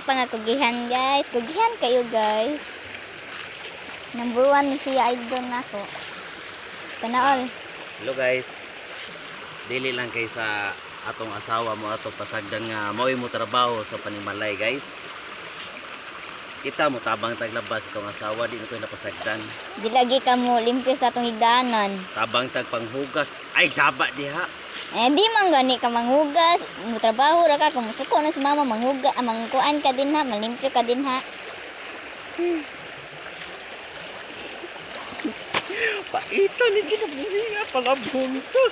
pa nga kugihan guys. Kugihan kayo guys. Number 1 ni siya idol na ako. Tanaol. Hello guys. Dili lang kay sa atong asawa mo ato pasagdan nga mao'y mo trabaho sa panimalay guys. Kita mo tabang taglabas itong asawa di na ito napasagdan. Di lagi ka mo limpyo sa atong higdanan. Tabang tagpanghugas. Ay saba diha. Di man gani ka manghugas. Mo trabaho ra ka kung musuko na si mama manghuga, mangkuan ka din ha, malimpyo ka din ha. Paita ni kinabuhi nga palabong to.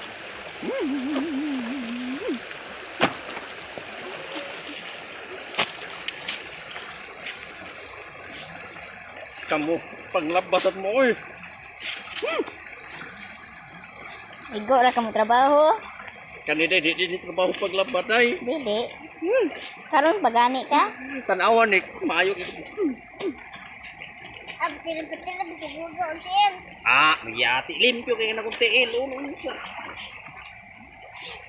Kamu panglabasan mo oy. Igo ra ka mo trabaho. Kanina di trabaho paglabad ay. Dili. Karon pagani ka? Tanawan ni maayo. Magyati limpyo kay na kung tiil ulo siya.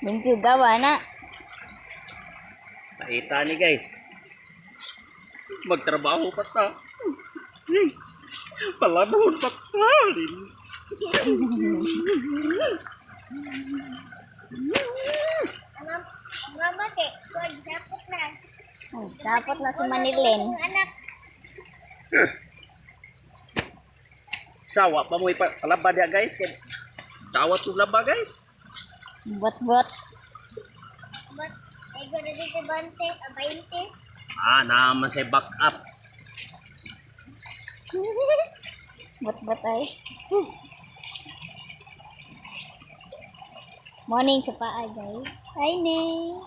Limpyo gawa na. Paita ni guys. Magtrabaho pa ta. Palabon pa ta. Dapat na si Manilin. Sawa pa mo ipalaba dia guys. Kaya tawat yung laba guys. Bot-bot. Naman sa back up. Bot-bot ay. Morning sa paa guys. Hi Nay.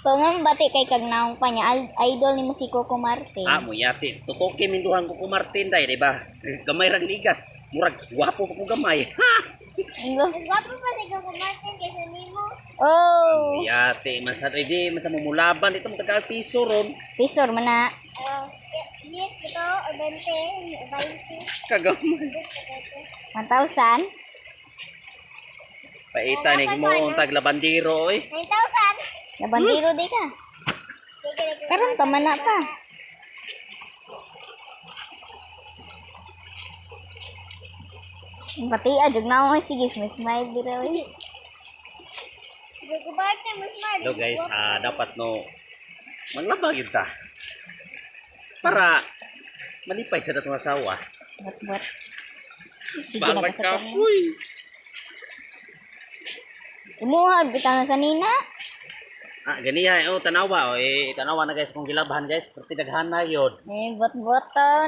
So nga bati kay kagnaong pa niya. Idol ni mo si Coco Martin. Mo yati. Tutuki minduhan ko Martin day, di ba? Gamay rang ligas. Murag guwapo pa ko gamay. Ha! Guwapo pa si Coco Martin kaysa nimo. Oh. Yati, masad di masa mumulaban ito mo taga piso ron. Pisor man na. Yes, ito, 20. Kagamay. 1,000. Paita ni mo tag labandiro oy. 9,000. Nabandiro di ka. Karon pamana pa. Pati adug na mo sige smile dira oy. Hello guys, dapat no manglaba gyud ta. Para malipay sa datong asawa. Bot-bot. Sige na Balik ka ka, uy. Imuhad bitaw na sa nina. Ganiya tanawa tanawa na guys kung gilabahan guys, perti daghan na yun. Bot-bot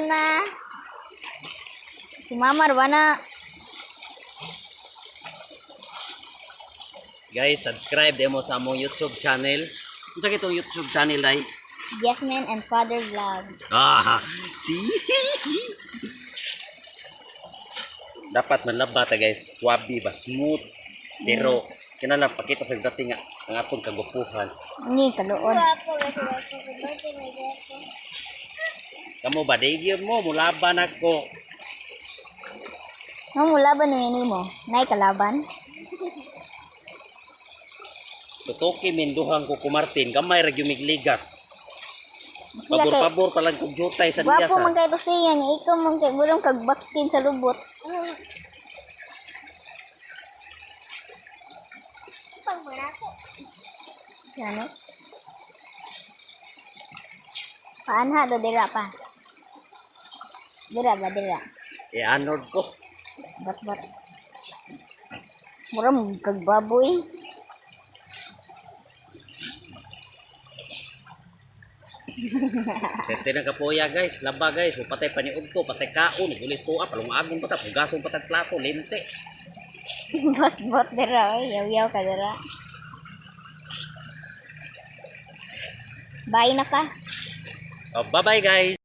na. Si Mamar ba na? Guys, subscribe demo sa among YouTube channel. Unsa kitong YouTube channel ay? Jasmine and Father Vlog. See? Dapat manlaba ta guys, wabi ba smooth. Pero kinala pakita sa dating ang atong kagupuhan. Ni kaluod. Kamo ba digyon mo mulaban ako. Nang laban ni mo. Nay kalaban. Tutuki minduhang ko Martin, gamay ra gyud migligas. Siya kay Pabor pa lang kog jutay sa diya Gwapo sa. man kay to siya niya. Ikaw man kay bulong kag baktin sa lubot. Ano? Paanha do dira pa. Dira ba dira? Anod ko. Bat. Muram kag baboy. Pwede na kapuya guys, laba guys, patay paniog to, patay kaon, gulis to palong agon patay, hugasong patay plato, lente. Bot dira, yaw ka dira. Bye na ka. Bye bye guys.